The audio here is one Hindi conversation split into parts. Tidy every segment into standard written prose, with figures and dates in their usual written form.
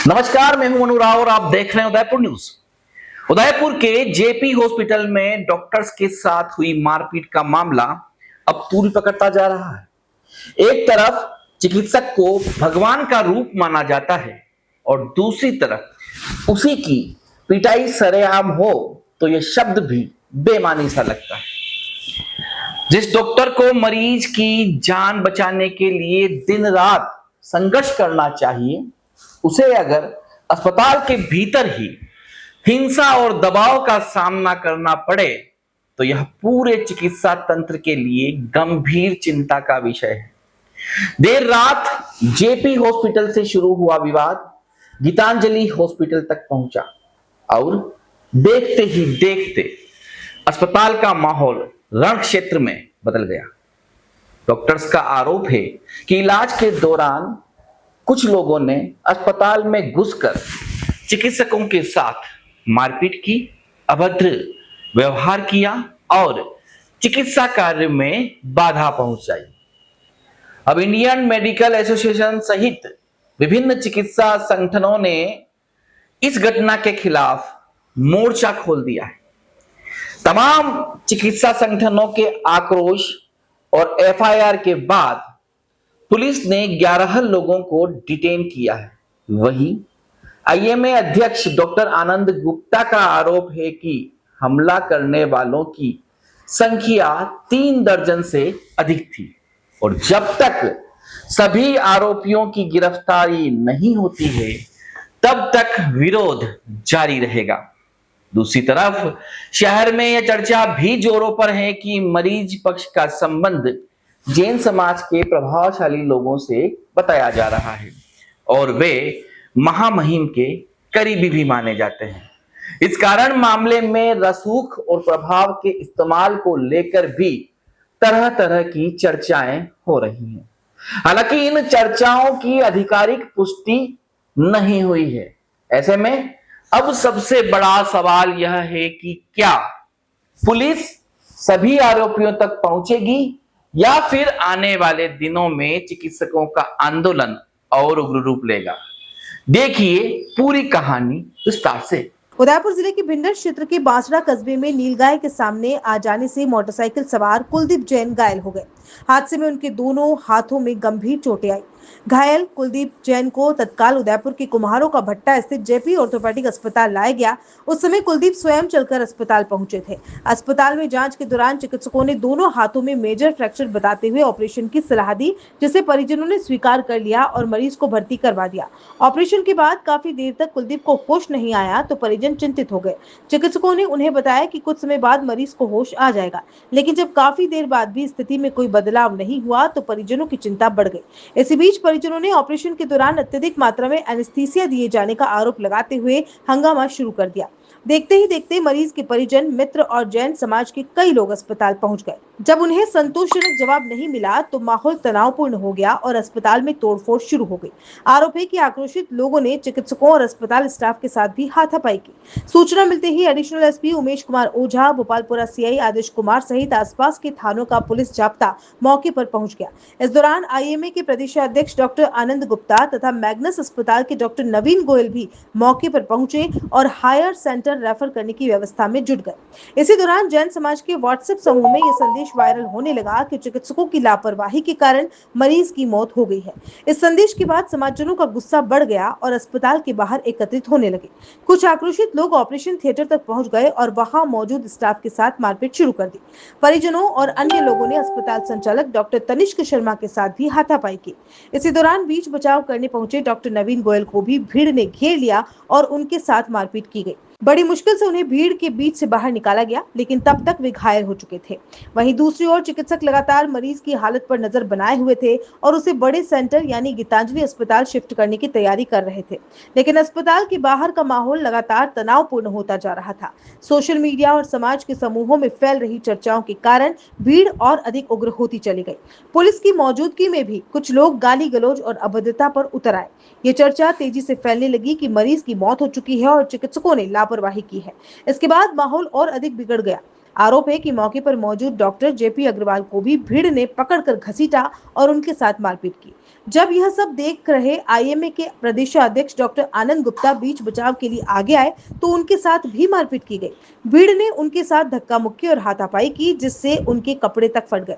नमस्कार, मैं हूं मनु राव और आप देख रहे हैं उदयपुर न्यूज। उदयपुर के जेपी हॉस्पिटल में डॉक्टर्स के साथ हुई मारपीट का मामला अब तूल पकड़ता जा रहा है। एक तरफ चिकित्सक को भगवान का रूप माना जाता है और दूसरी तरफ उसी की पिटाई सरेआम हो तो यह शब्द भी बेमानी सा लगता है। जिस डॉक्टर को मरीज की जान बचाने के लिए दिन रात संघर्ष करना चाहिए, उसे अगर अस्पताल के भीतर ही हिंसा और दबाव का सामना करना पड़े तो यह पूरे चिकित्सा तंत्र के लिए गंभीर चिंता का विषय है। देर रात जेपी हॉस्पिटल से शुरू हुआ विवाद गीतांजलि हॉस्पिटल तक पहुंचा और देखते ही देखते अस्पताल का माहौल रण क्षेत्र में बदल गया। डॉक्टर्स का आरोप है कि इलाज के दौरान कुछ लोगों ने अस्पताल में घुसकर चिकित्सकों के साथ मारपीट की, अभद्र व्यवहार किया और चिकित्सा कार्य में बाधा पहुंचाई। अब इंडियन मेडिकल एसोसिएशन सहित विभिन्न चिकित्सा संगठनों ने इस घटना के खिलाफ मोर्चा खोल दिया है। तमाम चिकित्सा संगठनों के आक्रोश और एफआईआर के बाद पुलिस ने 11 लोगों को डिटेन किया है। वहीं आईएमए अध्यक्ष डॉक्टर आनंद गुप्ता का आरोप है कि हमला करने वालों की संख्या 3 दर्जन से अधिक थी और जब तक सभी आरोपियों की गिरफ्तारी नहीं होती है तब तक विरोध जारी रहेगा। दूसरी तरफ शहर में यह चर्चा भी जोरों पर है कि मरीज पक्ष का संबंध जैन समाज के प्रभावशाली लोगों से बताया जा रहा है और वे महामहिम के करीबी भी माने जाते हैं। इस कारण मामले में रसूख और प्रभाव के इस्तेमाल को लेकर भी तरह तरह की चर्चाएं हो रही हैं। हालांकि इन चर्चाओं की आधिकारिक पुष्टि नहीं हुई है। ऐसे में अब सबसे बड़ा सवाल यह है कि क्या पुलिस सभी आरोपियों तक पहुंचेगी या फिर आने वाले दिनों में चिकित्सकों का आंदोलन और उग्र रूप लेगा। देखिए पूरी कहानी विस्तार से। उदयपुर जिले के भिंडर क्षेत्र के बांसड़ा कस्बे में नीलगाय के सामने आ जाने से मोटरसाइकिल सवार कुलदीप जैन घायल हो गए। हादसे में उनके दोनों हाथों में गंभीर चोटें आई। घायल कुलदीप जैन को तत्काल उदयपुर के कुम्हारों का भट्टा स्थित जेपी ऑर्थोपेडिक अस्पताल लाया गया। उस समय कुलदीप स्वयं चलकर अस्पताल पहुंचे थे। अस्पताल में जांच के दौरान चिकित्सकों ने दोनों हाथों में मेजर फ्रैक्चर बताते हुए ऑपरेशन की सलाह दी, जिसे परिजनों ने स्वीकार कर लिया और मरीज को भर्ती करवा दिया। ऑपरेशन के बाद काफी देर तक कुलदीप को होश नहीं आया तो परिजन चिंतित हो गए। चिकित्सकों ने उन्हें बताया कि कुछ समय बाद मरीज को होश आ जाएगा, लेकिन जब काफी देर बाद भी स्थिति में कोई बदलाव नहीं हुआ तो परिजनों की चिंता बढ़ गई। इसी बीच परिजनों ने ऑपरेशन के दौरान अत्यधिक मात्रा में एनेस्थीसिया दिए जाने का आरोप लगाते हुए हंगामा शुरू कर दिया। देखते ही देखते मरीज के परिजन, मित्र और जैन समाज के कई लोग अस्पताल पहुंच गए। जब उन्हें संतोषजनक जवाब नहीं मिला तो माहौल तनावपूर्ण हो गया और अस्पताल में तोड़फोड़ शुरू हो गई। आरोप है कि आक्रोशित लोगों ने चिकित्सकों और अस्पताल स्टाफ के साथ भी हाथापाई की। सूचना मिलते ही additional SP Umesh Kumar Ojha, Bhopalpura CI आदेश कुमार सहित आसपास के थानों का पुलिस जाब्ता मौके पर पहुंच गया। इस दौरान आईएमए के प्रदेशाध्यक्ष डॉक्टर आनंद गुप्ता तथा मैग्नस अस्पताल के डॉक्टर नवीन गोयल भी मौके पर पहुंचे और हायर सेंटर रेफर करने की व्यवस्था में जुट गए। इसी दौरान जैन समाज के व्हाट्सएप समूह में यह संदेश वायरल होने लगा कि चिकित्सकों की लापरवाही के कारण मरीज की मौत हो गई है। इस संदेश के बाद समाजजनों का गुस्सा बढ़ गया और अस्पताल के बाहर एकत्रित होने लगे। कुछ आक्रोशित लोग ऑपरेशन थिएटर तक पहुंच गए और वहां मौजूद स्टाफ के साथ मारपीट शुरू कर दी। परिजनों और अन्य लोगों ने अस्पताल संचालक डॉक्टर तनिष्क शर्मा के साथ भी हाथापाई की। इसी दौरान बीच बचाव करने पहुंचे डॉक्टर नवीन गोयल को भी भीड़ ने घेर लिया और उनके साथ मारपीट की गई। बड़ी मुश्किल से उन्हें भीड़ के बीच से बाहर निकाला गया, लेकिन तब तक वे घायल हो चुके थे। वहीं दूसरी ओर चिकित्सक लगातार मरीज की हालत पर नजर बनाए हुए थे और उसे बड़े सेंटर यानी गीतांजलि अस्पताल शिफ्ट करने की तैयारी कर रहे थे, लेकिन अस्पताल के बाहर का माहौल लगातार तनावपूर्ण होता जा रहा था। सोशल मीडिया और समाज के समूहों में फैल रही चर्चाओं के कारण भीड़ और अधिक उग्र होती चली गई। पुलिस की मौजूदगी में भी कुछ लोग गाली गलौज और अभद्रता पर उतर आए। ये चर्चा तेजी से फैलने लगी कि मरीज की मौत हो चुकी है और चिकित्सकों ने लापरवाही की है। इसके बाद माहौल और अधिक बिगड़ गया। आरोप है कि मौके पर मौजूद डॉक्टर जेपी अग्रवाल को भी भीड़ ने पकड़कर घसीटा और उनके साथ मारपीट की। जब यह सब देख रहे आईएमए के प्रदेशाध्यक्ष डॉक्टर आनंद गुप्ता बीच बचाव के लिए आगे आए तो उनके साथ भी मारपीट की गई। भीड़ ने उनके साथ धक्का मुक्की और हाथापाई की, जिससे उनके कपड़े तक फट गए।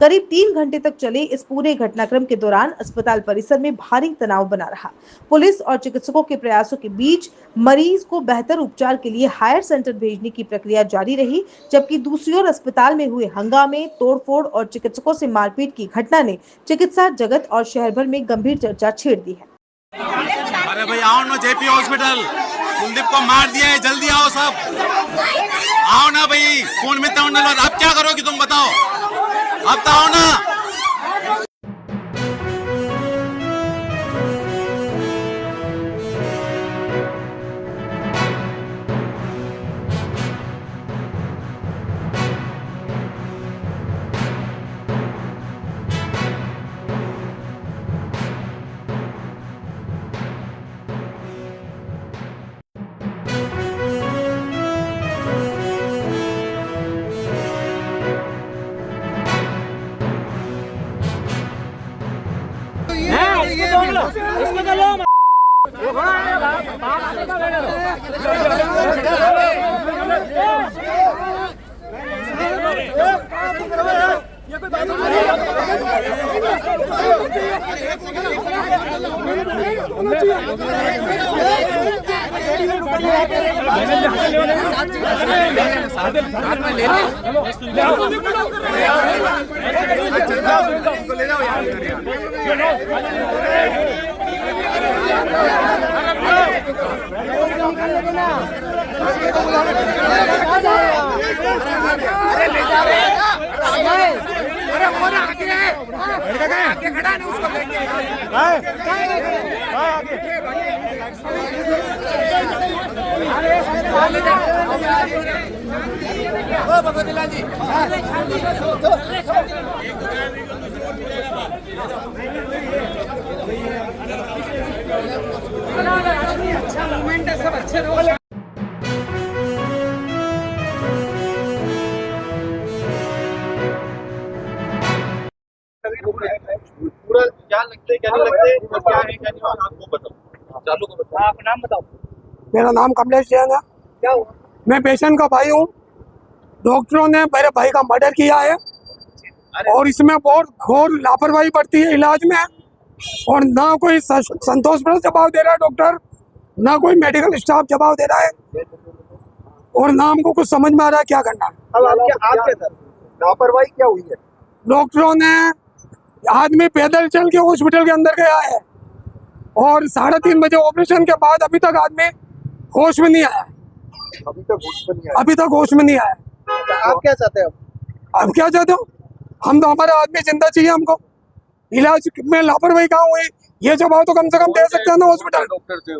करीब 3 घंटे तक चले इस पूरे घटनाक्रम के दौरान अस्पताल परिसर में भारी तनाव बना रहा। पुलिस और चिकित्सकों के प्रयासों के बीच मरीज को बेहतर उपचार के लिए हायर सेंटर भेजने की प्रक्रिया जारी रही, जबकि दूसरी ओर अस्पताल में हुए हंगामे, तोड़फोड़ और चिकित्सकों से मारपीट की घटना ने चिकित्सा जगत और शहर भर में गंभीर चर्चा छेड़ दी है। अरे भाई आओ ना जेपी हॉस्पिटल, कुलदीप को मार दिया है, जल्दी आओ सब, आओ ना भाई, फोन में तमन्ना, आप क्या करोगे तुम बताओ, अब तो आओ ना। इसको तो लो। अच्छा मोमेंट है, सब अच्छे रहो। पूरा क्या लगते क्या नहीं लगते, क्या है क्या नहीं, आपको बताओ, चालू को बताओ, आप नाम बताओ। मेरा नाम कमलेश जैन है। क्या हुआ? मैं पेशेंट का भाई हूँ। डॉक्टरों ने मेरे भाई का मर्डर किया है और इसमें बहुत घोर लापरवाही बरती है इलाज में, और ना कोई संतोषप्रद जवाब दे रहा है डॉक्टर, ना कोई मेडिकल स्टाफ जवाब दे रहा है, और ना हमको कुछ समझ में आ रहा है क्या करना है। अब आपके साथ लापरवाही क्या हुई है? डॉक्टरों ने, आदमी पैदल चल के हॉस्पिटल के अंदर गया है और 3:30 बजे ऑपरेशन के बाद अभी तक आदमी होश में नहीं आया। अभी तक होश में नहीं आया। अभी तक होश में नहीं आया। आप क्या चाहते हो? अब क्या चाहते हो? हम तो, हमारा आदमी जिंदा चाहिए हमको। इलाज में लापरवाही कहाँ हुई, ये जवाब तो कम से कम दे सकते हैं ना हॉस्पिटल। डॉक्टर थे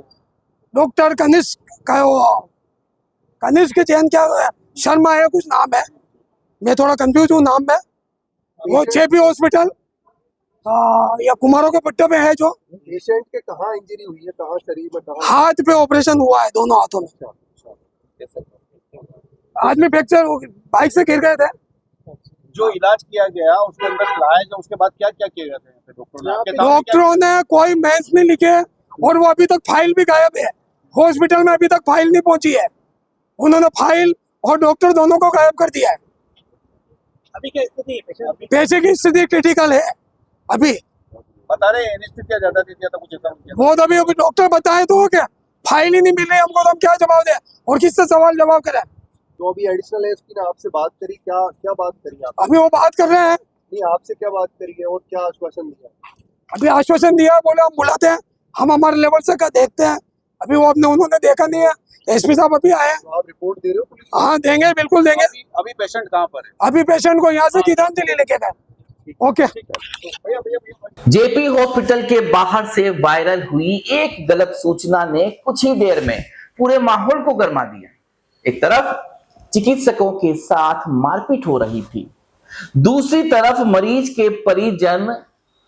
डॉक्टर कनिष्क का, कनिष्क जैन क्या शर्मा है कुछ नाम है, मैं थोड़ा कंफ्यूज हूँ नाम में। वो जेपी हॉस्पिटल या कुमारों के पट्टे पे है। जो पेशेंट के कहाँ इंजरी हुई है, कहाँ शरीर में, कहाँ? हाथ पे ऑपरेशन हुआ है, दोनों हाथों में। आदमी फ्रैक्चर, बाइक से गिर गए थे। जो इलाज किया गया उसके अंदर लाया गया, उसके बाद क्या क्या किया गया था डॉक्टरों ने कोई मेंस नहीं लिखे और वो अभी तक फाइल भी गायब है। हॉस्पिटल में अभी तक फाइल नहीं पहुंची है। उन्होंने फाइल और डॉक्टर दोनों को गायब कर दिया है। अभी क्या स्थिति है? पैसे की स्थिति क्रिटिकल है। अभी बता रहे एनेस्थीसिया ज्यादा दे दिया था, कुछ ऐसा नहीं। वो तो अभी डॉक्टर बताए तो क्या, फाइल ही नहीं मिल रही हमको, तो हम क्या जवाब दें और किससे सवाल जवाब करें। तो अभी एडिशनल एसपी ने आपसे बात करी, क्या बात करी आप? अभी वो बात कर रहे हैं। नहीं, आपसे क्या बात करी है और क्या आश्वासन दिया? अभी आश्वासन दिया, बोले हम बुलाते हैं, हम हमारे लेवल से क्या देखते हैं। अभी वो अपने उन्होंने देखा नहीं है। एसपी साहब अभी आए। तो आप रिपोर्ट दे रहे हो पुलिस? हाँ देंगे, बिल्कुल देंगे। अभी पेशेंट कहाँ पर है? अभी पेशेंट को यहाँ से गीतांजलि लेके गए। ओके। जेपी हॉस्पिटल के बाहर से वायरल हुई एक गलत सूचना ने कुछ ही देर में पूरे माहौल को गर्मा दिया। एक तरफ चिकित्सकों के साथ मारपीट हो रही थी, दूसरी तरफ मरीज के परिजन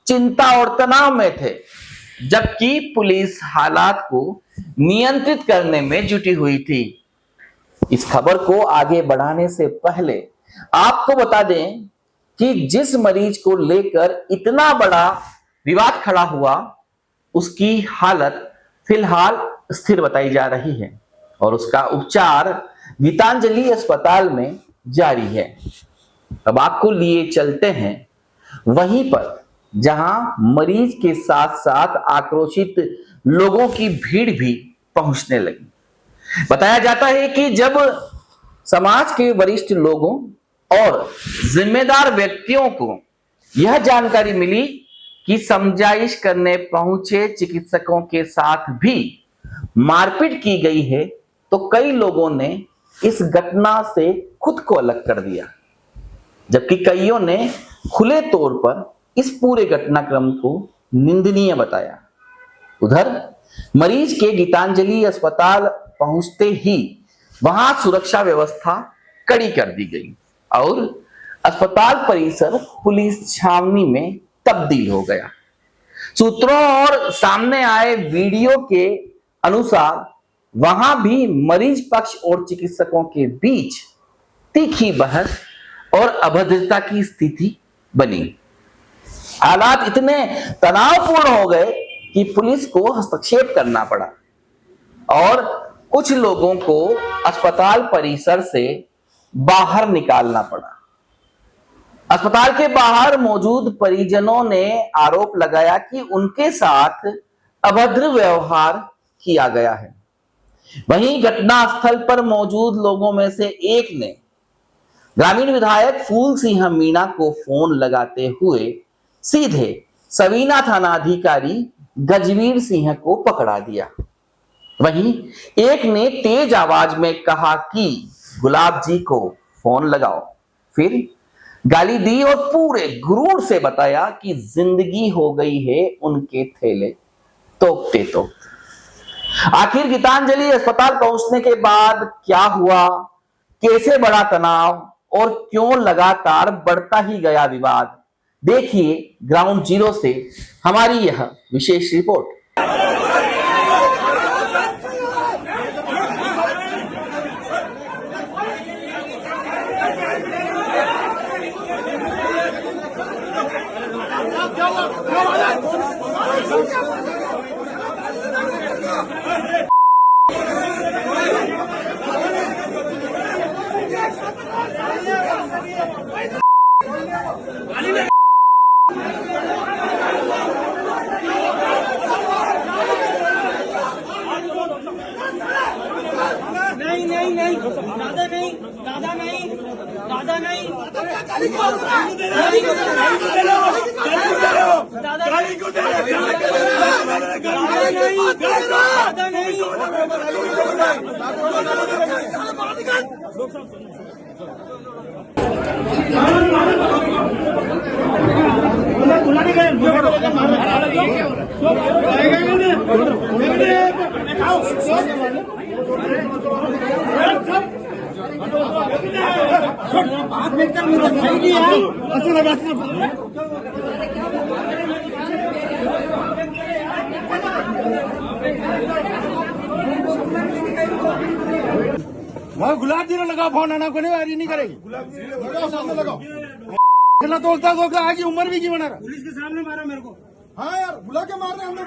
चिंता और तनाव में थे, जबकि पुलिस हालात को नियंत्रित करने में जुटी हुई थी। इस खबर को आगे बढ़ाने से पहले आपको बता दें कि जिस मरीज को लेकर इतना बड़ा विवाद खड़ा हुआ, उसकी हालत फिलहाल स्थिर बताई जा रही है और उसका उपचार गीतांजलि अस्पताल में जारी है। अब आपको लिए चलते हैं वहीं पर जहां मरीज के साथ साथ आक्रोशित लोगों की भीड़ भी पहुंचने लगी। बताया जाता है कि जब समाज के वरिष्ठ लोगों और जिम्मेदार व्यक्तियों को यह जानकारी मिली कि समझाइश करने पहुंचे चिकित्सकों के साथ भी मारपीट की गई है, तो कई लोगों ने इस घटना से खुद को अलग कर दिया, जबकि कईयों ने खुले तौर पर इस पूरे घटनाक्रम को निंदनीय बताया। उधर मरीज के गीतांजलि अस्पताल पहुंचते ही वहां सुरक्षा व्यवस्था कड़ी कर दी गई और अस्पताल परिसर पुलिस छावनी में तब्दील हो गया। सूत्रों और सामने आए वीडियो के अनुसार वहां भी मरीज पक्ष और चिकित्सकों के बीच तीखी बहस और अभद्रता की स्थिति बनी। हालात इतने तनावपूर्ण हो गए कि पुलिस को हस्तक्षेप करना पड़ा और कुछ लोगों को अस्पताल परिसर से बाहर निकालना पड़ा। अस्पताल के बाहर मौजूद परिजनों ने आरोप लगाया कि उनके साथ अभद्र व्यवहार किया गया है। वहीं घटनास्थल पर मौजूद लोगों में से एक ने ग्रामीण विधायक फूल सिंह मीणा को फोन लगाते हुए सीधे सवीना थानाधिकारी गजवीर सिंह को पकड़ा दिया। वहीं एक ने तेज आवाज में कहा कि गुलाब जी को फोन लगाओ, फिर गाली दी और पूरे गुरूर से बताया कि जिंदगी हो गई है उनके थैले तोपते तोपते। आखिर गीतांजलि अस्पताल पहुंचने के बाद क्या हुआ, कैसे बढ़ा तनाव और क्यों लगातार बढ़ता ही गया विवाद, देखिए ग्राउंड जीरो से हमारी यह विशेष रिपोर्ट। नहीं दादा नहीं दादा नहीं दादा नहीं गुलाब जी ने लगा फोन आना को नहीं करेगी। गुलाब जी लगाओ, सामने लगाओ। इतना तोड़ता तो आगे उम्र भी की बना रहा। पुलिस के सामने मारा मेरे को। हाँ यार बुला के मार रहे हमने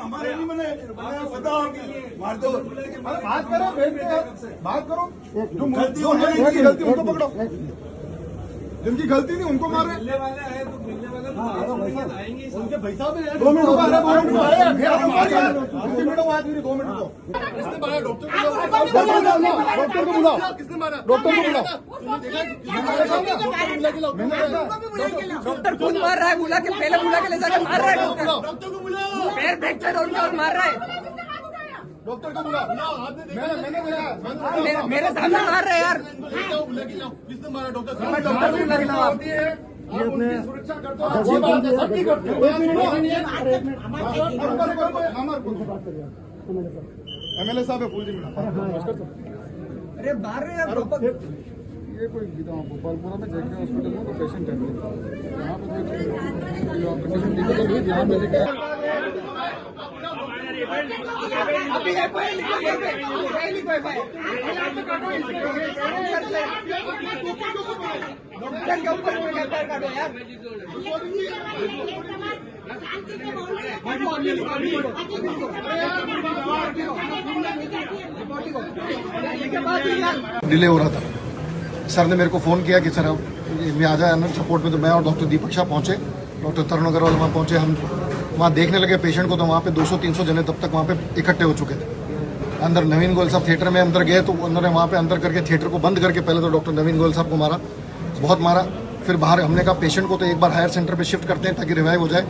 हमारे नहीं बने मार दो। बात करो बात करो, गलती उनको पकड़ो, जिनकी गलती नहीं उनको मार रहे। मिलने वाले आए तो मिलने वाले आएंगे उनके भाई साहब 2 मिनट को 2 मिनट को किसने मारा? डॉक्टर को बुलाओ, किसने मारा? डॉक्टर को बुलाओ। डॉक्टर कौन मार रहा है? बुला के पहले बुला के ले जाके मार रहा है। डॉक्टर को बुलाओ, पैर फ्रैक्चर हो गया और मार रहा है। डॉक्टर को बुलाओ, मैंने मेरे सामने मार रहे यार। किसने मारा? डॉक्टर को बुला सुरक्षा करते हो, अच्छी बात है, सब ठीक करते हो। MLA साहब है फूल जी। अरे मार रहे यार। ये कोई भोपालपुरा में JK हॉस्पिटल में तो पेशेंट है, यहाँ पे डिले हो रहा था। सर ने मेरे को फ़ोन किया कि सर अब मैं आ जाए अंदर सपोर्ट में, तो मैं और डॉक्टर दीपक शाह पहुँचे, डॉक्टर तरुण अग्रवाल वहाँ पहुँचे। हम वहाँ देखने लगे पेशेंट को, तो वहाँ पे 200-300 जने तब तक वहाँ पे इकट्ठे हो चुके थे। अंदर नवीन गोयल साहब थिएटर में अंदर गए, तो उन्होंने वहाँ पे अंदर करके थिएटर को बंद करके पहले तो डॉक्टर नवीन गोयल साहब को मारा, बहुत मारा। फिर बाहर हमने कहा पेशेंट को तो एक बार हायर सेंटर पे शिफ्ट करते हैं ताकि रिवाइव हो जाए।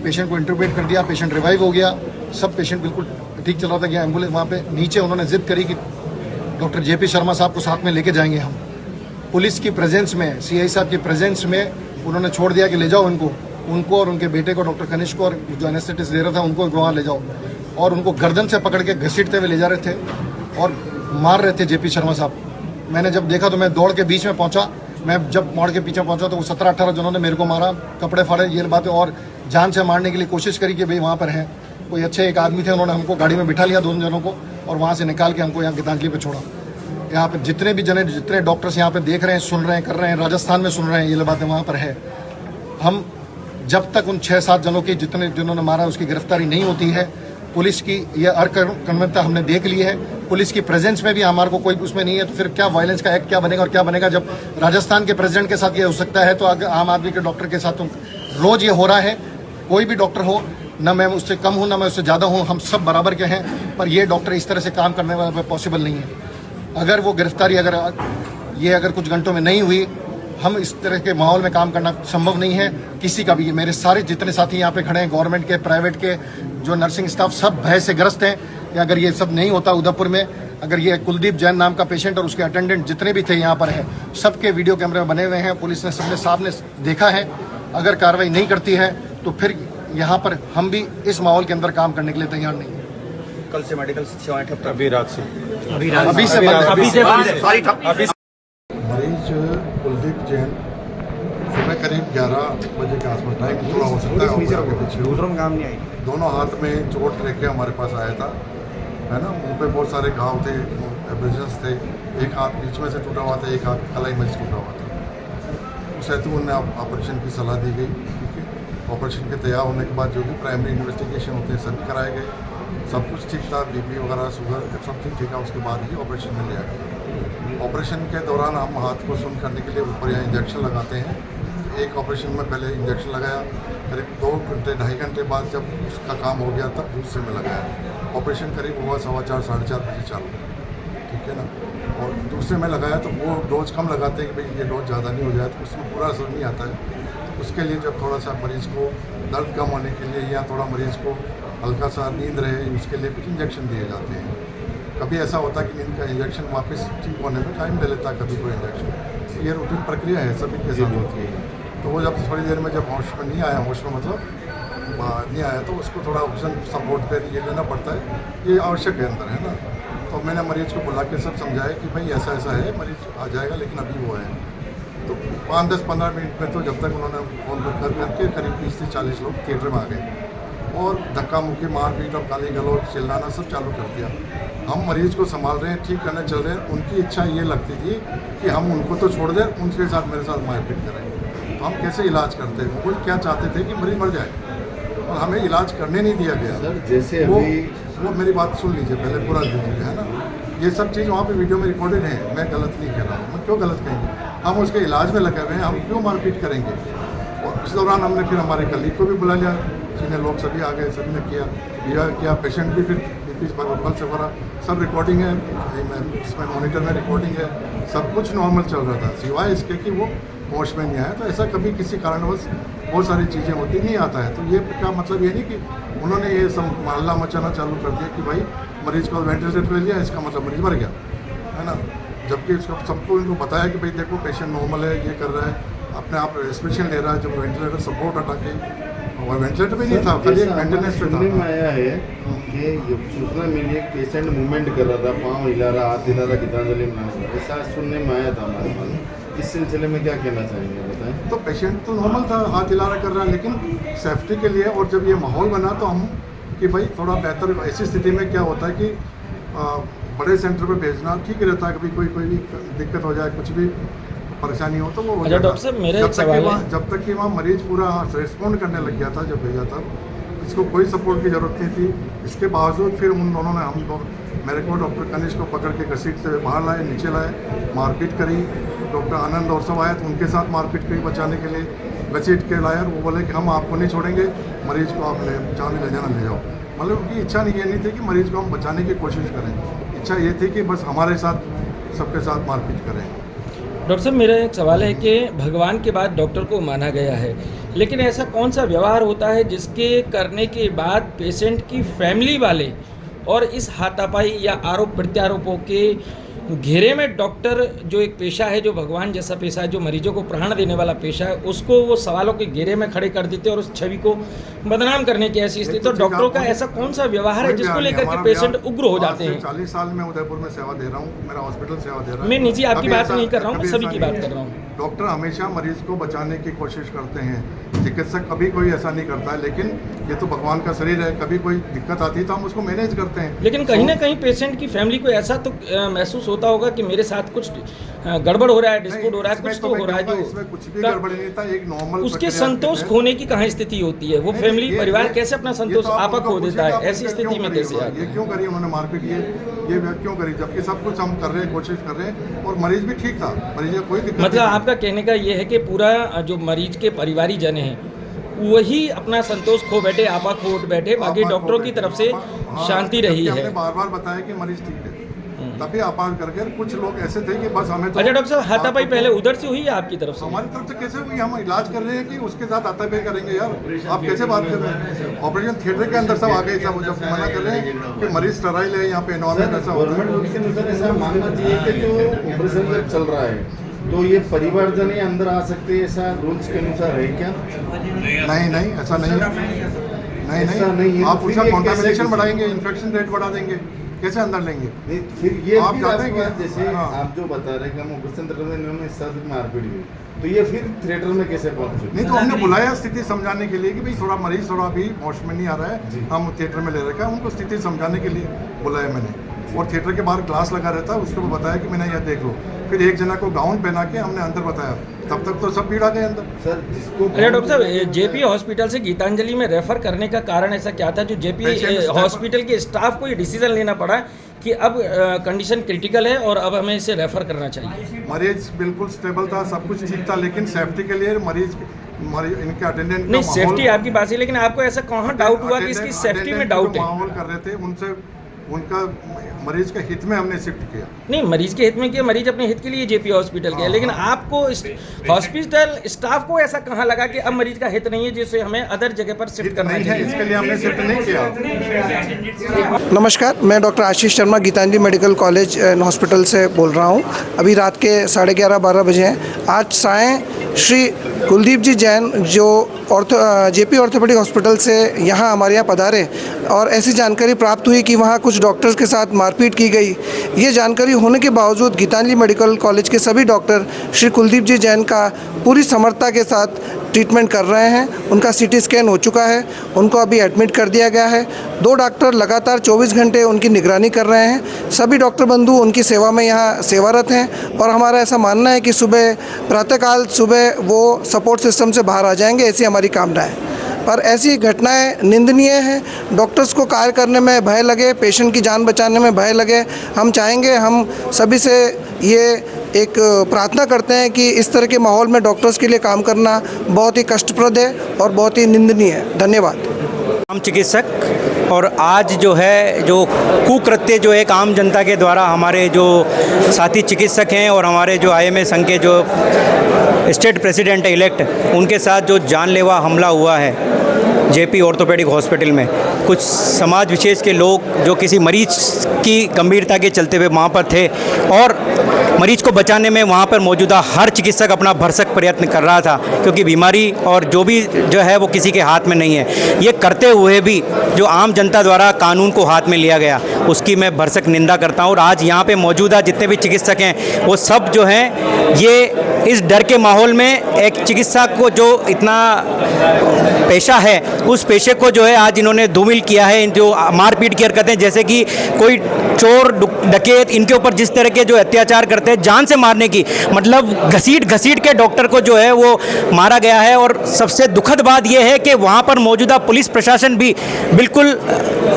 पेशेंट को इंटरवेट कर दिया, पेशेंट रिवाइव हो गया, सब पेशेंट बिल्कुल ठीक चल रहा था। गया एम्बुलेंस वहाँ पे नीचे, उन्होंने जिद करी कि डॉक्टर जेपी शर्मा साहब को साथ में लेके जाएंगे हम। पुलिस की प्रेजेंस में, सीआई साहब की प्रेजेंस में उन्होंने छोड़ दिया कि ले जाओ उनको और उनके बेटे को, डॉक्टर कनिष्क को, और जो एनेस्थेटिस्ट दे रहा था उनको वहाँ ले जाओ। और उनको गर्दन से पकड़ के घसीटते हुए ले जा रहे थे और मार रहे थे जेपी शर्मा साहब। मैंने जब देखा तो मैं दौड़ के बीच में पहुंचा। मैं जब मोड़ के पीछे पहुंचा तो वो 17-18 जनों ने मेरे को मारा, कपड़े फाड़े, ये बातें, और जान से मारने के लिए कोशिश करी कि भाई वहाँ पर हैं कोई अच्छे एक आदमी थे। उन्होंने हमको गाड़ी में बिठा लिया, 2 जनों को, और वहाँ से निकाल के हमको यहाँ गीतांजलि पे छोड़ा। यहाँ पे जितने डॉक्टर्स यहाँ पे देख रहे हैं, सुन रहे हैं, कर रहे हैं, राजस्थान में सुन रहे हैं, ये बातें वहाँ पर है। हम जब तक उन 6-7 जनों की जिन्होंने मारा उसकी गिरफ्तारी नहीं होती है, पुलिस की यह अकर्मकता हमने देख ली है। पुलिस की प्रेजेंस में भी हमारे को कोई उसमें नहीं है, तो फिर क्या वायलेंस का एक्ट क्या बनेगा और क्या बनेगा। जब राजस्थान के प्रेसिडेंट के साथ ये हो सकता है, तो आम आदमी के डॉक्टर के साथ तो रोज ये हो रहा है। कोई भी डॉक्टर हो, ना मैं उससे कम हूँ ना मैं उससे ज़्यादा हूँ, हम सब बराबर के हैं, पर ये डॉक्टर इस तरह से काम करने वाला पॉसिबल नहीं है। अगर वो गिरफ्तारी अगर कुछ घंटों में नहीं हुई, हम इस तरह के माहौल में काम करना संभव नहीं है किसी का भी। मेरे सारे जितने साथी यहाँ पे खड़े हैं, गवर्नमेंट के, प्राइवेट के, जो नर्सिंग स्टाफ, सब भय से ग्रस्त हैं कि अगर ये सब नहीं होता उदयपुर में, अगर ये कुलदीप जैन नाम का पेशेंट और उसके अटेंडेंट जितने भी थे यहाँ पर है, सबके वीडियो कैमरे बने हुए हैं, पुलिस ने सबने सामने देखा है। अगर कार्रवाई नहीं करती है तो फिर यहाँ पर हम भी इस माहौल के अंदर काम करने के लिए तैयार नहीं है। कल से मेडिकल सेवाएं ठप, अभी से मरीज कुलदीप जैन सुबह करीब 11 बजे के आसपास, टाइम थोड़ा हो सकता है पीछे, दूसरों में काम नहीं आई। दोनों हाथ में चोट लेके हमारे पास आया था, है ना। मुंह पे बहुत सारे घाव थे, एब्रेजन्स थे। एक हाथ बीच में से टूटा हुआ था, एक हाथ कलाई में से टूटा हुआ था। उस हेतु उन्हें ऑपरेशन की सलाह दी गई। ठीक है, ऑपरेशन के तैयार होने के बाद जो भी प्राइमरी इन्वेस्टिगेशन होते हैं सभी कराए गए, सब कुछ ठीक था, बीपी वगैरह, शुगर, सब ठीक ठीक है। उसके बाद ही ऑपरेशन में लिया गया। ऑपरेशन के दौरान हम हाथ को सुन्न करने के लिए ऊपर यहाँ इंजेक्शन लगाते हैं। एक ऑपरेशन में पहले इंजेक्शन लगाया, करीब 2 घंटे 2.5 घंटे बाद जब उसका काम हो गया तब दूसरे में लगाया। ऑपरेशन करीब हुआ 4:15 साढ़े 4 बजे चालू, ठीक है ना। और दूसरे में लगाया तो वो डोज कम लगाते हैं कि भाई ये डोज ज़्यादा नहीं हो जाए, तो उसमें पूरा असर नहीं आता है। तो उसके लिए जब थोड़ा सा मरीज़ को दर्द कम होने के लिए या थोड़ा मरीज़ को हल्का सा नींद रहे, उसके लिए कुछ इंजेक्शन दिए जाते हैं। कभी ऐसा होता है कि नींद का इंजेक्शन वापस ठीक होने में टाइम ले लेता है, कभी कोई इंजेक्शन। ये रूटीन प्रक्रिया है, सभी के साथ होती है। तो वो जब थोड़ी देर में जब होश में नहीं आया, होश में मतलब नहीं आया, तो उसको थोड़ा ऑक्सीजन सपोर्ट पे ये लेना पड़ता है, ये आवश्यक है अंदर, है ना। तो मैंने मरीज़ को बुला के सब समझाया कि भाई ऐसा ऐसा है, मरीज़ आ जाएगा, लेकिन अभी वो है। तो 5-10-15 मिनट में तो जब तक उन्होंने फोन कर करके करीब 30 से 40 लोग थिएटर में आ गए और धक्का मुक्की, मारपीट और गाली गलौज, चिल्लाना सब चालू कर दिया। हम मरीज़ को संभाल रहे हैं, ठीक करने चल रहे हैं। उनकी इच्छा ये लगती थी कि हम उनको तो छोड़ दें, उनके साथ मेरे साथ मारपीट करें। तो हम कैसे इलाज करते हैं? वो क्या चाहते थे कि मरीज मर जाए, और हमें इलाज करने नहीं दिया गया। सर जैसे वो मेरी बात सुन लीजिए पहले, पूरा दीजिए, है ना। ये सब चीज़ वहाँ पे वीडियो में रिकॉर्डेड है, मैं गलत नहीं कह रहा हूँ। मैं क्यों गलत कहेंगे? हम उसके इलाज में लगे हुए हैं, हम क्यों मारपीट करेंगे? और उस दौरान हमने फिर हमारे कलीग को भी बुला लिया, जिन्हें लोग सभी आ गए, सभी ने किया। पेशेंट भी फिर बीपी पल्स वगैरह सब रिकॉर्डिंग है, इसमें मॉनिटर में रिकॉर्डिंग है, सब कुछ नॉर्मल चल रहा था, सिवाय इसके कि वो होश में नहीं आया। तो ऐसा कभी किसी कारणवश बहुत सारी चीज़ें होती नहीं आता है। तो ये क्या मतलब ये नहीं कि उन्होंने ये सब हल्ला मचाना चालू कर दिया कि भाई मरीज़ को वेंटिलेटर पे ले लिया, इसका मतलब मरीज़ मर गया, है ना। जबकि उसका सबको इनको बताया कि भाई देखो पेशेंट नॉर्मल है, ये कर रहा है, अपने आप रेस्पिरेशन ले रहा है। जब वेंटिलेटर सपोर्ट हटा के, और वेंटिलेटर भी नहीं था, खाली मेंटेनेंस पे सुनने में था। आया है कि ये सूचना मिली एक पेशेंट मूवमेंट कर रहा था, पाँव हिला रहा, हाथ हिला रहा, गीतांजलि मना रहा, ऐसा सुनने में आया था हमारे पास। इस सिलसिले में क्या कहना चाहेंगे बताएं? तो पेशेंट तो नॉर्मल था, हाथ हिला रहा, कर रहा, लेकिन सेफ्टी के लिए और जब ये माहौल बना तो हम कि भाई थोड़ा बेहतर, ऐसी स्थिति में क्या होता है कि बड़े सेंटर पे भेजना ठीक रहता है, कभी कोई भी दिक्कत हो जाए, कुछ भी परेशानी हो तो वो हो अच्छा जाता। डॉक्टर साहब, मेरा एक सवाल है। जब तक कि वहाँ मरीज पूरा रिस्पॉन्ड करने लग गया था, जब भेजा था, इसको कोई सपोर्ट की ज़रूरत नहीं थी। इसके बावजूद फिर उन दोनों ने मेरे को डॉक्टर कनिष्क को पकड़ के घसीट से बाहर लाए, नीचे लाए, मारपीट करी। डॉक्टर आनंद और सब आए तो उनके साथ मारपीट करी बचाने के लिए, घसीट के लाए। वो बोले कि हम आपको नहीं छोड़ेंगे, मरीज को आप जहाँ भी ले जाना ले जाओ। मतलब उनकी इच्छा ये नहीं थी कि मरीज को हम बचाने की कोशिश करें, इच्छा ये थी कि बस हमारे साथ सबके साथ मारपीट करें। डॉक्टर साहब, मेरा एक सवाल है कि भगवान के बाद डॉक्टर को माना गया है, लेकिन ऐसा कौन सा व्यवहार होता है जिसके करने के बाद पेशेंट की फैमिली वाले और इस हाथापाई या आरोप प्रत्यारोपों के घेरे में डॉक्टर, जो एक पेशा है, जो भगवान जैसा पेशा है, जो मरीजों को प्राण देने वाला पेशा है, उसको वो सवालों के घेरे में खड़े कर देते हैं और उस छवि को बदनाम करने की ऐसी स्थिति। तो डॉक्टरों का ऐसा कौन सा व्यवहार है जिसको लेकर के पेशेंट उग्र हो जाते हैं? 40 साल में उदयपुर में सेवा दे रहा हूँ, मेरा हॉस्पिटल सेवा दे रहा है। मैं निजी आपकी बात नहीं कर रहा हूँ, मैं सभी की बात कर रहा हूँ। डॉक्टर हमेशा मरीज को बचाने की कोशिश करते हैं, चिकित्सक कभी कोई ऐसा नहीं करता है। लेकिन ये तो भगवान का शरीर है, कभी कोई दिक्कत आती है तो हम उसको मैनेज करते हैं। लेकिन कहीं ना कहीं पेशेंट की फैमिली को ऐसा तो महसूस होता होगा कि मेरे साथ कुछ गड़बड़ हो रहा है, डिस्प्यूट हो रहा है, कुछ तो हो रहा है, जो इसमें कुछ भी गड़बड़ नहीं था, एक नॉर्मल उसके संतोष खोने की कहाँ स्थिति होती है? वो फैमिली परिवार कैसे अपना संतोष आपा खो देता है? ऐसी स्थिति में कैसे आता ये है? क्यों करी उन्होंने मारपीट? ये क्यों करी, जबकि सब कुछ हम कर रहे हैं, कोशिश कर रहे हैं, और मरीज भी ठीक था, मरीज कोई दिक्कत मतलब आपका कहने का ये है कि पूरा जो मरीज के परिवारी जन हैं वही अपना संतोष खो बैठे, आपा खो बैठे, बाकी डॉक्टरों की तरफ से शांति रही है। हमने बार बार बताया कि मरीज ठीक है, तभी आपात करके कुछ लोग ऐसे थे कि बस हमें तो अच्छा डॉक्टर साहब, हाथापाई पहले उधर से हुई है आपकी तरफ से? हमारी तरफ से कैसे हुई? हम इलाज कर रहे हैं कि उसके साथ हाथापाई करेंगे यार, आप कैसे बात कर रहे हैं? ऑपरेशन थिएटर के अंदर सब आ गए, सब जब मना कर रहे हैं कि मरीज स्टराइल है, यहाँ पे एनवायरमेंट ऐसा होता है। गवर्नमेंट रूल्स के अनुसार ऐसा मानना चाहिए कि जो ऑपरेशन जब चल रहा है तो ये परिवारजन ही अंदर आ सकते हैं, ऐसा रूल्स के अनुसार है क्या? नहीं, ऐसा नहीं है। ऐसा नहीं है। आप तो उसका फिर ये कॉन्टामिनेशन कैसे- बढ़ाएंगे, इन्फेक्शन रेट बढ़ा देंगे, कैसे अंदर लेंगे? नहीं, फिर ये आप फिर जाते हैं आपको क्या? जैसे हाँ। आप जो बता रहे हैं कि हम ऑपरेशन थिएटर में इन्होंने इस तरह से मारपीट हुई, तो ये फिर थिएटर में कैसे पहुंचे? नहीं तो हमने बुलाया स्थिति समझाने के लिए कि भाई थोड़ा मरीज थोड़ा अभी होश में नहीं आ रहा है, हम थिएटर में ले रखा है, उनको स्थिति समझाने के लिए बुलाया मैंने। और थिएटर के बाहर ग्लास लगा रहता है, उसको बताया कि मैंने यह देख लो। फिर एक जना को गाउन पहना के हमने अंदर बताया, तब तक तो सब भीड़ आ गए अंदर। सर जिसको अरे डॉक्टर साहब, जेपी हॉस्पिटल से गीतांजलि में रेफर करने का कारण ऐसा क्या था जो जेपी Patient staff- हॉस्पिटल के स्टाफ को ये डिसीजन लेना पड़ा कि अब कंडीशन क्रिटिकल है और अब हमें इसे रेफर करना चाहिए? मरीज बिल्कुल स्टेबल था, सब कुछ ठीक था, लेकिन सेफ्टी के लिए मरीज इनके अटेंडेंट नहीं, सेफ्टी आपकी बात है, लेकिन आपको ऐसा कहाँ डाउट हुआ कि इसकी सेफ्टी में डाउट है? माहौल कर रहे थे, उनसे उनका मरीज के हित में हमने शिफ्ट किया। नहीं, मरीज के हित में किया, मरीज अपने हित के लिए जेपी हॉस्पिटल गया, लेकिन आपको हॉस्पिटल स्टाफ को ऐसा कहाँ लगा कि अब मरीज का हित नहीं है जिसे हमें अदर जगह पर शिफ्ट हित करना नहीं है, चाहिए? इसके लिए हमने शिफ्ट नहीं किया। नमस्कार, मैं doctor Ashish Sharma Geetanjali medical college and hospital से बोल रहा हूं। अभी रात के 11:30-12 बजे हैं। आज सायं श्री कुलदीप जी जैन जो जेपी ऑर्थोपेडिक हॉस्पिटल से यहाँ हमारे यहाँ पधारे और ऐसी जानकारी प्राप्त हुई कि वहाँ कुछ डॉक्टर्स के साथ मारपीट की गई। ये जानकारी होने के बावजूद गीतांजलि मेडिकल कॉलेज के सभी डॉक्टर श्री कुलदीप जी जैन का पूरी समर्थता के साथ ट्रीटमेंट कर रहे हैं। उनका सीटी स्कैन हो चुका है, उनको अभी एडमिट कर दिया गया है। 2 डॉक्टर लगातार 24 घंटे उनकी निगरानी कर रहे हैं। सभी डॉक्टर बंधु उनकी सेवा में यहाँ सेवारत हैं और हमारा ऐसा मानना है कि प्रातःकाल सुबह वो सपोर्ट सिस्टम से बाहर आ जाएंगे, ऐसी हमारी कामना है। पर ऐसी घटनाएं निंदनीय हैं। डॉक्टर्स को कार्य करने में भय लगे, पेशेंट की जान बचाने में भय लगे। हम चाहेंगे, हम सभी से ये एक प्रार्थना करते हैं कि इस तरह के माहौल में डॉक्टर्स के लिए काम करना बहुत ही कष्टप्रद है और बहुत ही निंदनीय है। धन्यवाद। आम चिकित्सक और आज जो है जो कुकृत्य जो एक आम जनता के द्वारा हमारे जो साथी चिकित्सक हैं और हमारे जो IMA संघ के जो स्टेट प्रेसिडेंट इलेक्ट, उनके साथ जो जानलेवा हमला हुआ है जेपी ऑर्थोपेडिक हॉस्पिटल में, कुछ समाज विशेष के लोग जो किसी मरीज की गंभीरता के चलते हुए वहाँ पर थे और मरीज को बचाने में वहाँ पर मौजूदा हर चिकित्सक अपना भरसक प्रयत्न कर रहा था, क्योंकि बीमारी और जो भी जो है वो किसी के हाथ में नहीं है। ये करते हुए भी जो आम जनता द्वारा कानून को हाथ में लिया गया, उसकी मैं भरसक निंदा करता हूँ। और आज यहाँ पे मौजूदा जितने भी चिकित्सक हैं वो सब जो हैं ये इस डर के माहौल में एक चिकित्सा को जो इतना पेशा है, उस पेशे को जो है आज इन्होंने धूमिल किया है। जो मारपीट की हरकतें, जैसे कि कोई चोर डकैत इनके ऊपर जिस तरह के जो अत्याचार करते हैं, जान से मारने की, मतलब घसीट के डॉक्टर को जो है वो मारा गया है। और सबसे दुखद बात यह है कि वहाँ पर मौजूदा पुलिस प्रशासन भी बिल्कुल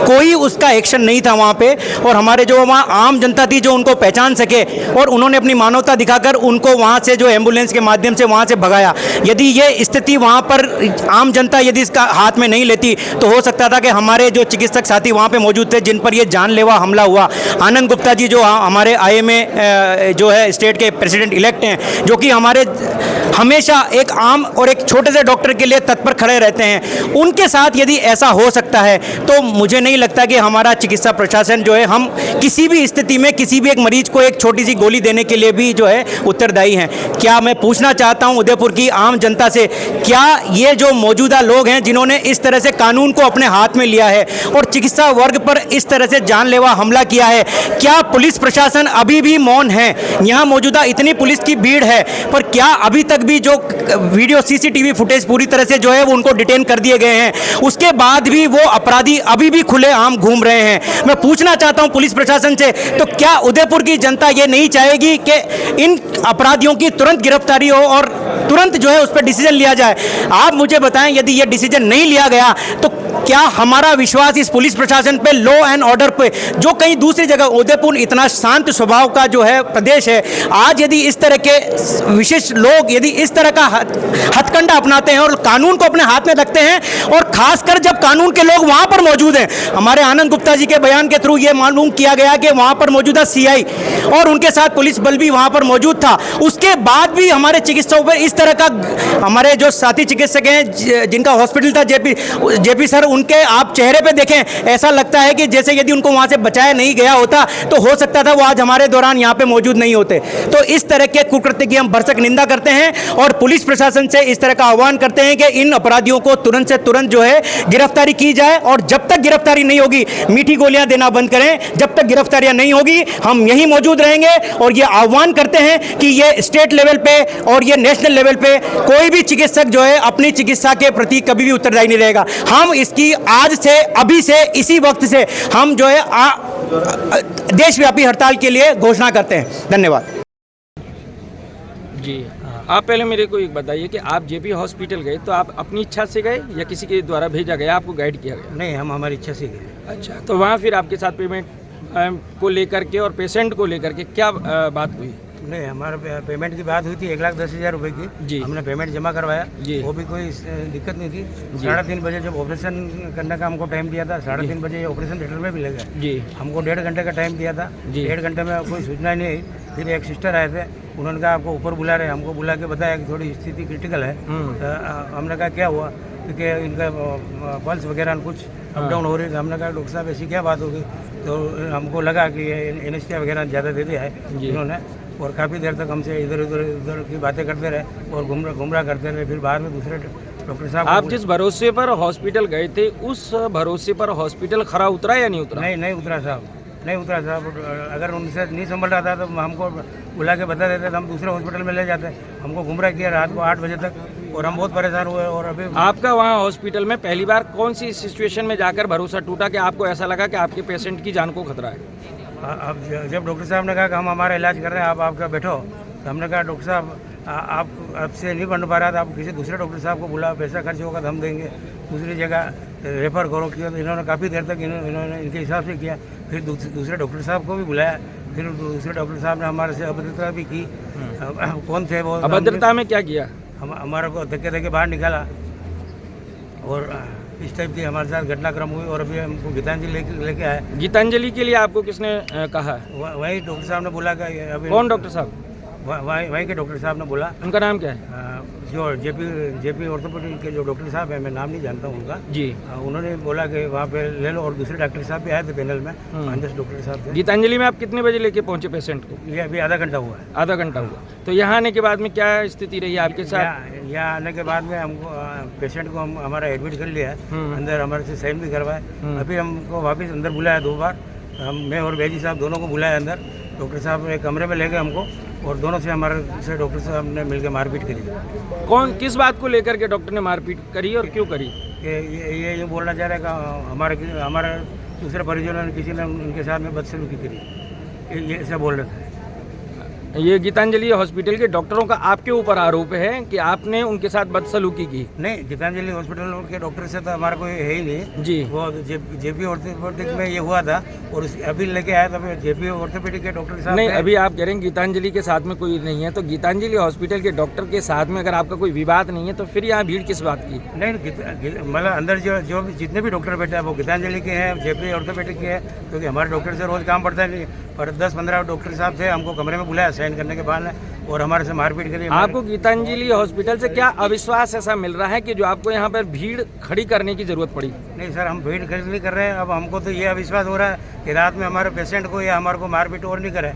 कोई उसका एक्शन नहीं था वहाँ पे। और हमारे जो वहाँ आम जनता थी जो उनको पहचान सके, और उन्होंने अपनी मानवता दिखाकर उनको वहाँ से जो एम्बुलेंस के माध्यम से वहाँ से भगाया। यदि ये स्थिति वहाँ पर आम जनता यदि इसका हाथ में नहीं लेती तो हो सकता था कि हमारे जो चिकित्सक साथी वहाँ पे मौजूद थे जिन पर ये जानलेवा हमला हुआ, आनंद गुप्ता जी जो हमारे IMA जो है स्टेट के प्रेसिडेंट इलेक्ट हैं, जो कि हमारे हमेशा एक आम और एक छोटे से डॉक्टर के लिए तत्पर खड़े रहते हैं, उनके साथ यदि ऐसा हो सकता है तो मुझे नहीं लगता कि हमारा चिकित्सा प्रशासन जो है, हम किसी भी स्थिति में किसी भी एक मरीज को एक छोटी सी गोली देने के लिए भी जो है उत्तरदायी हैं। क्या मैं पूछना चाहता हूं उदयपुर की आम जनता से, क्या ये जो मौजूदा लोग हैं जिन्होंने इस तरह से कानून को अपने हाथ में लिया है और चिकित्सा वर्ग पर इस तरह से जानलेवा हमला किया है, क्या पुलिस प्रशासन अभी भी मौन है? यहाँ मौजूदा इतनी पुलिस की भीड़ है, पर क्या अभी तक भी जो वीडियो CCTV फुटेज पूरी तरह से जो है वो उनको डिटेन कर दिए गए हैं, उसके बाद भी वो अपराधी अभी भी खुले आम घूम रहे हैं? मैं पूछना चाहता हूं पुलिस प्रशासन से, तो क्या उदयपुर की जनता ये नहीं चाहेगी कि इन अपराधियों की तुरंत गिरफ्तारी हो और तुरंत जो है उस पर डिसीजन लिया जाए? आप मुझे बताएं, यदि ये डिसीजन नहीं लिया गया तो क्या हमारा विश्वास इस पुलिस प्रशासन पे, लॉ एंड ऑर्डर पे, जो कहीं दूसरी जगह, उदयपुर इतना शांत स्वभाव का जो है प्रदेश है, आज यदि इस तरह के विशेष लोग यदि इस तरह का हथकंडा अपनाते हैं और कानून को अपने हाथ में रखते हैं, और खासकर जब कानून के लोग वहां पर मौजूद हैं, हमारे आनंद गुप्ता जी के बयान के थ्रू ये मालूम किया गया कि वहां पर मौजूदा CI और उनके साथ पुलिस बल भी वहां पर मौजूद था, उसके बाद भी हमारे चिकित्सकों पर इस तरह का, हमारे जो साथी चिकित्सक हैं जिनका हॉस्पिटल था जेपी सर, उनके आप चेहरे पे देखें, ऐसा लगता है कि जैसे यदि उनको वहां से बचाया नहीं गया होता तो हो सकता था वो आज हमारे दौरान यहाँ पे मौजूद नहीं होते। तो इस तरह के कुकृत्य की हम भरसक निंदा करते हैं और पुलिस प्रशासन से इस तरह का आह्वान करते हैं कि इन अपराधियों को तुरंत से तुरंत जो है गिरफ्तारी की जाए, और जब तक गिरफ्तारी नहीं होगी मीठी गोलियां देना बंद करें। जब तक गिरफ्तारियां नहीं होगी हम यहीं मौजूद रहेंगे, और ये आह्वान करते हैं कि ये स्टेट लेवल पे और ये नेशनल लेवल पे कोई भी चिकित्सक जो है अपनी चिकित्सा के प्रति कभी भी उत्तरदायी नहीं रहेगा। हम इसकी आज से, अभी से, इसी वक्त से हम जो है देशव्यापी हड़ताल के लिए घोषणा करते हैं। धन्यवाद जी। आप पहले मेरे को एक बताइए कि आप JP हॉस्पिटल गए तो आप अपनी इच्छा से गए या किसी के द्वारा भेजा गया, आपको गाइड किया गया? नहीं, हम हमारी इच्छा से गए। अच्छा, तो वहाँ फिर आपके साथ पेमेंट को लेकर के और पेशेंट को लेकर के क्या बात हुई? नहीं, हमारा पेमेंट की बात हुई थी 1,10,000 रुपये की जी। हमने पेमेंट जमा करवाया जी। वो भी कोई दिक्कत नहीं थी। 3:30 बजे जब ऑपरेशन करने का हमको टाइम दिया था, 3:30 बजे ऑपरेशन थिएटर में भी लगा जी। हमको 1.5 घंटे का टाइम दिया था। 1.5 घंटे में कोई सूचना नहीं आई। फिर एक सिस्टर आए थे, उन्होंने कहा आपको ऊपर बुला रहे हैं। हमको बुला के बताया कि थोड़ी स्थिति क्रिटिकल है। तो हमने कहा क्या हुआ, क्योंकि इनका पल्स वगैरह कुछ अप डाउन हो रही है। हमने कहा डॉक्टर साहब ऐसी क्या बात होगी, तो हमको लगा कि एनेस्थीसिया वगैरह ज़्यादा दे दिया है इन्होंने, और काफ़ी देर तक हमसे इधर उधर की बातें करते रहे और गुमराह करते रहे। फिर बाद में दूसरे डॉक्टर साहब, आप जिस भरोसे पर हॉस्पिटल गए थे उस भरोसे पर हॉस्पिटल खरा उतरा या नहीं उतरा? नहीं उतरा साहब, नहीं उतरा साहब। अगर उनसे नहीं संभल रहा था तो हमको बुला के बता देते, तो हम दूसरे हॉस्पिटल में ले जाते। हमको गुमराह किया रात को 8 बजे तक, और हम बहुत परेशान हुए। और अभी आपका वहाँ हॉस्पिटल में पहली बार कौन सी सिचुएशन में जाकर भरोसा टूटा कि आपको ऐसा लगा कि आपके पेशेंट की जान को खतरा है? अब जब डॉक्टर साहब ने कहा कि हम हमारा इलाज कर रहे हैं, आप आपका बैठो, तो हमने कहा डॉक्टर साहब आप आपसे नहीं बन पा रहा था, आप किसी दूसरे डॉक्टर साहब को बुलाओ, पैसा खर्च होगा तो हम देंगे, दूसरी जगह रेफ़र करो किया। तो इन्होंने काफ़ी देर तक इन्होंने इनके हिसाब से किया। फिर दूसरे डॉक्टर साहब को भी बुलाया। फिर दूसरे डॉक्टर साहब ने हमारे से अभद्रता भी की। कौन थे वो? अभद्रता में क्या किया? हमारे को धक्के बाहर निकाला, और इस टाइप की हमारे साथ घटनाक्रम हुई। और अभी हमको गीतांजलि लेके आए। गीतांजलि के लिए आपको किसने कहा? वही डॉक्टर साहब ने बोला कि अभी। कौन डॉक्टर साहब? वहीं के डॉक्टर साहब ने बोला। उनका नाम क्या है? जो जेपी ऑर्थोपेडिक के जो डॉक्टर साहब हैं, मैं नाम नहीं जानता हूँ उनका जी। उन्होंने बोला कि वहाँ पे ले लो, और दूसरे डॉक्टर साहब भी आए थे पैनल में, 5-10 डॉक्टर साहब थे। गीतांजलि में आप कितने बजे लेके पहुँचे पेशेंट को? ये अभी आधा घंटा हुआ है। आधा घंटा हुआ। तो यहाँ आने के बाद में क्या स्थिति रही आपके साथ? यहाँ आने के बाद में हमको पेशेंट को हमारा एडमिट कर लिया है, अंदर हमारे से साइन भी करवाए। अभी हमको वापस अंदर बुलाया 2 बार, मैं और बेजी साहब दोनों को बुलाया अंदर। डॉक्टर साहब एक कमरे में ले गए हमको, और दोनों से हमारे से डॉक्टर साहब ने मिलकर मारपीट करी। किस बात को लेकर के डॉक्टर ने मारपीट करी और क्यों करी? कि ये बोलना चाह रहा है कि हमारे दूसरे परिजनों ने किसी ने उनके साथ में बदसलूकी करी, ये ऐसा बोल रहे थे। ये गीतांजलि हॉस्पिटल के डॉक्टरों का आपके ऊपर आरोप है कि आपने उनके साथ बदसलूकी की। नहीं, गीतांजलि हॉस्पिटल के डॉक्टर से तो हमारा कोई है ही नहीं जी। वो जेपी ऑर्थोपेडिक में ये हुआ था और अभी लेके आया था जेपी ऑर्थोपेडिक के डॉक्टर साहब। नहीं, अभी आप कह रहे हैं गीतांजलि के साथ में कोई नहीं है, तो गीतांजलि हॉस्पिटल के डॉक्टर के साथ में अगर आपका कोई विवाद नहीं है तो फिर यहाँ भीड़ किस बात की? नहीं, मतलब अंदर जो जितने भी डॉक्टर बैठे हैं वो गीतांजलि के हैं, जेपी ऑर्थोपेडिक के हैं, क्योंकि हमारे डॉक्टर से रोज काम पड़ता है। पर 10-15 डॉक्टर साहब थे, हमको कमरे में बुलाया साइन करने के बाद और हमारे से मारपीट करी। आपको गीतांजलि हॉस्पिटल से क्या अविश्वास ऐसा मिल रहा है कि जो आपको यहाँ पर भीड़ खड़ी करने की जरूरत पड़ी? नहीं सर, हम भीड़ खड़ी नहीं कर रहे हैं। अब हमको तो ये अविश्वास हो रहा है कि रात में हमारे पेशेंट को या हमारे को मारपीट और नहीं करे,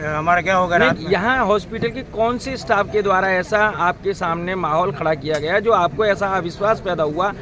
हमारा क्या होगा रात में? यहाँ हॉस्पिटल के कौन से स्टाफ के द्वारा ऐसा आपके सामने माहौल खड़ा किया गया जो आपको ऐसा अविश्वास पैदा हुआ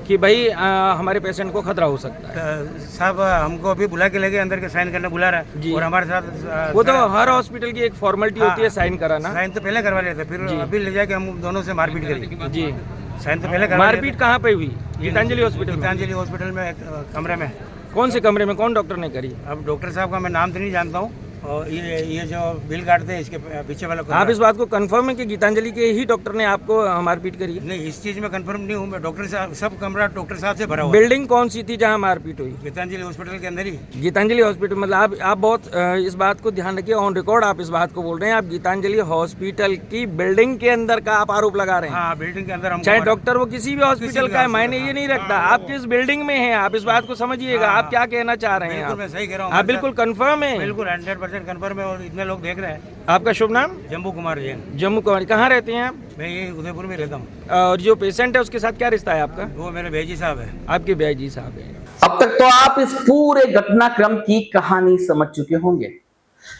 कि भाई हमारे पेशेंट को खतरा हो सकता है? साहब हमको अभी बुला के लेके अंदर के साइन करने बुला रहा है और हमारे साथ वो तो हर हॉस्पिटल की एक फॉर्मेलिटी होती है साइन कराना। साइन तो पहले करवा लेते, फिर अभी ले जाके हम दोनों से मारपीट करी। जी, साइन तो पहले करवा। मारपीट कहाँ पे हुई? गीतांजलि हॉस्पिटल? गीतांजलि हॉस्पिटल में कमरे में। कौन से कमरे में, कौन डॉक्टर ने करी? अब डॉक्टर साहब का मैं नाम तो नहीं जानता हूँ, और ये जो बिल काटते हैं इसके पीछे वाला। आप इस बात को कंफर्म है कि गीतांजलि के ही डॉक्टर ने आपको मारपीट करी है? नहीं, इस चीज में कंफर्म नहीं हूँ मैं। डॉक्टर साहब सब कमरा डॉक्टर साहब से भरा हुआ। बिल्डिंग कौन सी थी जहाँ मारपीट हुई? गीतांजलि हॉस्पिटल के अंदर ही। गीतांजलि हॉस्पिटल, मतलब आप बहुत इस बात को ध्यान रखिए, ऑन रिकॉर्ड आप इस बात को बोल रहे हैं, आप गीतांजलि हॉस्पिटल की बिल्डिंग के अंदर का आप आरोप लगा रहे हैं। हाँ, बिल्डिंग के अंदर। चाहे डॉक्टर वो किसी भी हॉस्पिटल का है, मायने ये नहीं रखता आप किस बिल्डिंग में हैं, आप इस बात को समझिएगा। आप क्या कहना चाह रहे हैं? मैं सही कह रहा हूँ। आप बिल्कुल कंफर्म है? बिल्कुल 100% कंफर्म है, और इतने लोग देख रहे हैं। आपका शुभ नाम? जम्बू कुमार जैन। जम्मू कुमार, कहाँ रहते हैं आप? मैं ये उदयपुर में रहता हूँ। और जो पेशेंट है उसके साथ क्या रिश्ता है आपका? वो मेरे भैया जी साहब है। आपके भैया जी साहब है। अब तक तो आप इस पूरे घटनाक्रम की कहानी समझ चुके होंगे।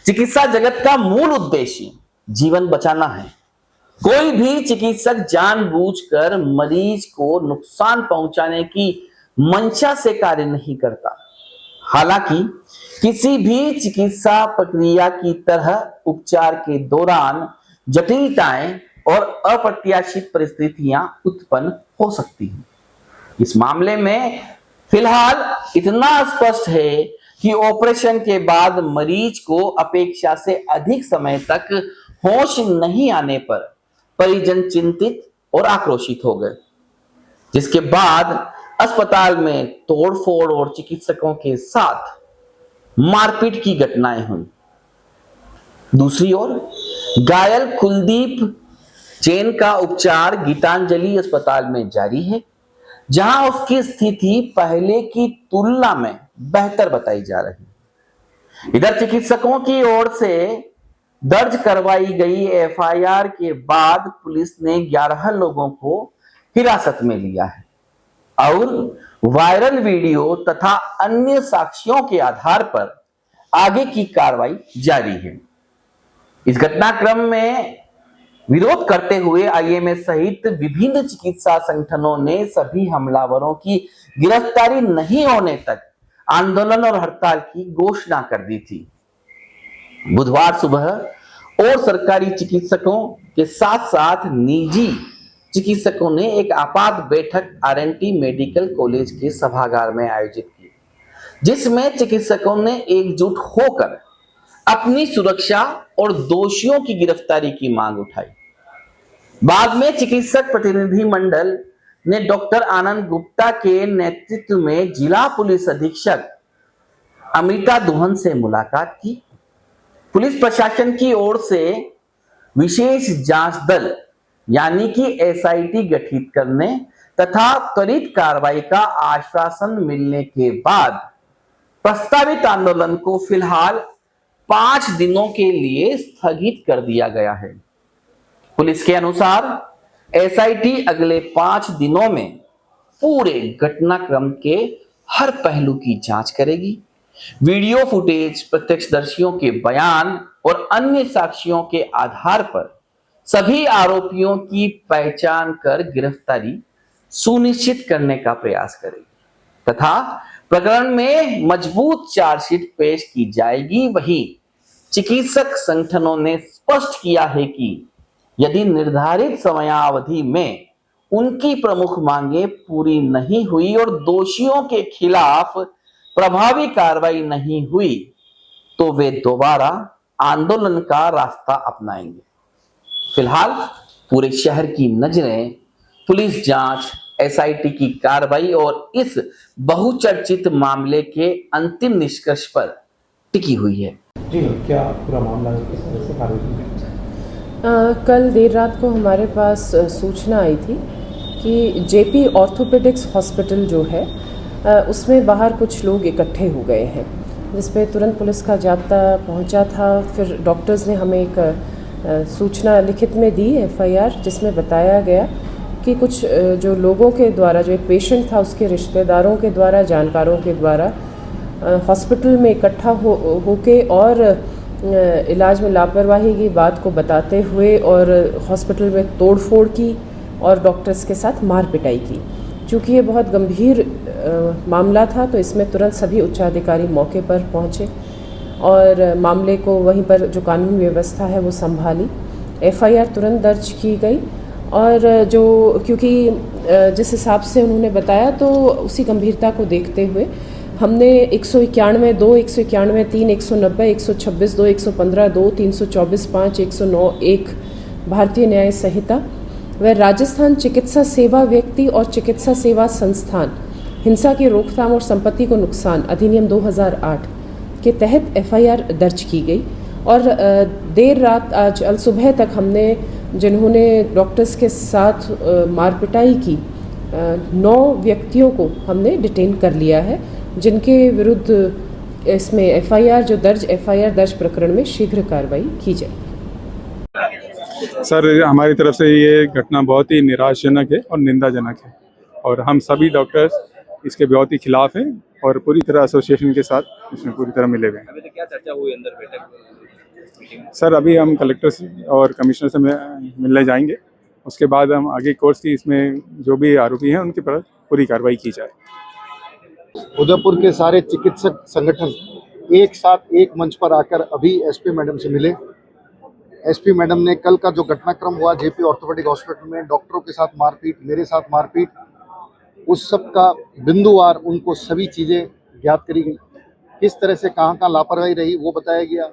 चिकित्सा जगत का मूल उद्देश्य जीवन बचाना है। कोई भी चिकित्सक जानबूझकर मरीज को नुकसान पहुंचाने की मंशा से कार्य नहीं करता। हालांकि किसी भी चिकित्सा प्रक्रिया की तरह उपचार के दौरान जटिलताएं और अप्रत्याशित परिस्थितियां उत्पन्न हो सकती हैं। इस मामले में फिलहाल इतना स्पष्ट है कि ऑपरेशन के बाद मरीज को अपेक्षा से अधिक समय तक होश नहीं आने पर परिजन चिंतित और आक्रोशित हो गए, जिसके बाद अस्पताल में तोड़फोड़ और चिकित्सकों के साथ मारपीट की घटनाएं हुई। दूसरी ओर घायल कुलदीप जैन का उपचार गीतांजलि अस्पताल में जारी है, जहां उसकी स्थिति पहले की तुलना में बेहतर बताई जा रही है। इधर चिकित्सकों की ओर से दर्ज करवाई गई एफआईआर के बाद पुलिस ने 11 लोगों को हिरासत में लिया है और वायरल वीडियो तथा अन्य साक्ष्यों के आधार पर आगे की कार्रवाई जारी है। इस घटनाक्रम में विरोध करते हुए आईएमए सहित विभिन्न चिकित्सा संगठनों ने सभी हमलावरों की गिरफ्तारी नहीं होने तक आंदोलन और हड़ताल की घोषणा कर दी थी। बुधवार सुबह और सरकारी चिकित्सकों के साथ साथ निजी चिकित्सकों ने एक आपात बैठक आरएनटी मेडिकल कॉलेज के सभागार में आयोजित की, जिसमें चिकित्सकों ने एकजुट होकर अपनी सुरक्षा और दोषियों की गिरफ्तारी की मांग उठाई। बाद में चिकित्सक प्रतिनिधि मंडल ने डॉक्टर आनंद गुप्ता के नेतृत्व में जिला पुलिस अधीक्षक अमृता दुहन से मुलाकात की। पुलिस प्रशासन की ओर से विशेष जांच दल यानी कि एसआईटी गठित करने तथा त्वरित कार्रवाई का आश्वासन मिलने के बाद प्रस्तावित आंदोलन को फिलहाल 5 दिनों के लिए स्थगित कर दिया गया है। पुलिस के अनुसार एसआईटी अगले 5 दिनों में पूरे घटनाक्रम के हर पहलू की जांच करेगी। वीडियो फुटेज, प्रत्यक्षदर्शियों के बयान और अन्य साक्ष्यों के आधार पर सभी आरोपियों की पहचान कर गिरफ्तारी सुनिश्चित करने का प्रयास करेगी तथा प्रकरण में मजबूत चार्जशीट पेश की जाएगी। वहीं चिकित्सक संगठनों ने स्पष्ट किया है कि यदि निर्धारित समयावधि में उनकी प्रमुख मांगें पूरी नहीं हुई और दोषियों के खिलाफ प्रभावी कार्रवाई नहीं हुई तो वे दोबारा आंदोलन का रास्ता अपनाएंगे। फिलहाल पूरे शहर की नजरें पुलिस जांच, एसआईटी की कार्रवाई और इस बहुचर्चित मामले के अंतिम निष्कर्ष पर टिकी हुई है। जी क्या पूरा मामला किस तरह से कार्रवाई? कल देर रात को हमारे पास सूचना आई थी कि जेपी ऑर्थोपेडिक्स हॉस्पिटल जो है उसमें बाहर कुछ लोग इकट्ठे हो गए हैं, जिस पे तुरंत पुलिस का जाब्ता पहुंचा था। फिर डॉक्टर्स ने हमें एक सूचना लिखित में दी, एफआईआर, जिसमें बताया गया कि कुछ जो लोगों के द्वारा, जो एक पेशेंट था उसके रिश्तेदारों के द्वारा, जानकारों के द्वारा हॉस्पिटल में इकट्ठा होके और इलाज में लापरवाही की बात को बताते हुए और हॉस्पिटल में तोड़फोड़ की और डॉक्टर्स के साथ मार पिटाई की। चूँकि ये बहुत गंभीर मामला था तो इसमें तुरंत सभी उच्चाधिकारी मौके पर पहुँचे और मामले को वहीं पर जो कानून व्यवस्था है वो संभाली। एफआईआर तुरंत दर्ज की गई और जो क्योंकि जिस हिसाब से उन्होंने बताया तो उसी गंभीरता को देखते हुए हमने 191, 2, 191, 3, 190, 126, 2, 115, 2, 324, 5, 109, 1 भारतीय न्याय संहिता व राजस्थान चिकित्सा सेवा व्यक्ति और चिकित्सा सेवा संस्थान हिंसा की रोकथाम और संपत्ति को नुकसान अधिनियम 2008 के तहत एफआईआर दर्ज की गई। और देर रात आज अल सुबह तक हमने जिन्होंने डॉक्टर्स के साथ मारपिटाई की 9 व्यक्तियों को हमने डिटेन कर लिया है, जिनके विरुद्ध इसमें एफआईआर दर्ज प्रकरण में शीघ्र कार्रवाई की जाए। सर, हमारी तरफ से ये घटना बहुत ही निराशाजनक है और निंदाजनक है और हम सभी डॉक्टर्स इसके बहुत ही खिलाफ हैं और पूरी तरह एसोसिएशन के साथ इसमें पूरी तरह मिले हुए हैं। अभी तक क्या चर्चा हुई अंदर बैठक? सर, अभी हम कलेक्टर और कमिश्नर से मिलने जाएंगे, उसके बाद हम आगे कोर्स की इसमें जो भी आरोपी हैं उनके पर पूरी कार्रवाई की जाए। उदयपुर के सारे चिकित्सक संगठन एक साथ एक मंच पर आकर अभी एसपी मैडम से मिले। एसपी मैडम ने कल का जो घटनाक्रम हुआ जेपी ऑर्थोपेडिक हॉस्पिटल में, डॉक्टरों के साथ मारपीट, मेरे साथ मारपीट, उस सब का बिंदुवार उनको सभी चीज़ें ज्ञात करी गई। किस तरह से कहाँ लापरवाही रही वो बताया गया,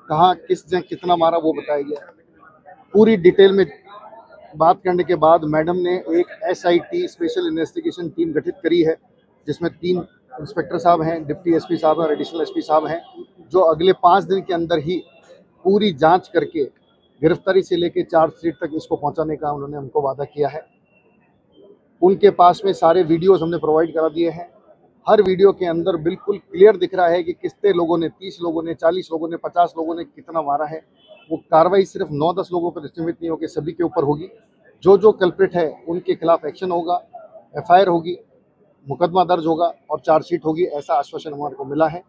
कहाँ किसने कितना मारा वो बताया गया। पूरी डिटेल में बात करने के बाद मैडम ने एक एसआईटी स्पेशल इन्वेस्टिगेशन टीम गठित करी है, जिसमें 3 इंस्पेक्टर साहब हैं, डिप्टी एसपी साहब हैं और एडिशनल एसपी साहब हैं, जो अगले 5 दिन के अंदर ही पूरी जांच करके गिरफ्तारी से लेकर चार्जशीट तक इसको पहुंचाने का उन्होंने हमको वादा किया है। उनके पास में सारे वीडियोस हमने प्रोवाइड करा दिए हैं। हर वीडियो के अंदर बिल्कुल क्लियर दिख रहा है कि कितने लोगों ने, 30 लोगों ने, 40 लोगों ने, 50 लोगों ने कितना मारा है। वो कार्रवाई सिर्फ 9-10 लोगों पर सीमित नहीं होगी, सभी के ऊपर होगी। जो कल्प्रिट है उनके खिलाफ एक्शन होगा, एफआईआर होगी, मुकदमा दर्ज होगा और चार्जशीट होगी, ऐसा आश्वासन हमारे को मिला है।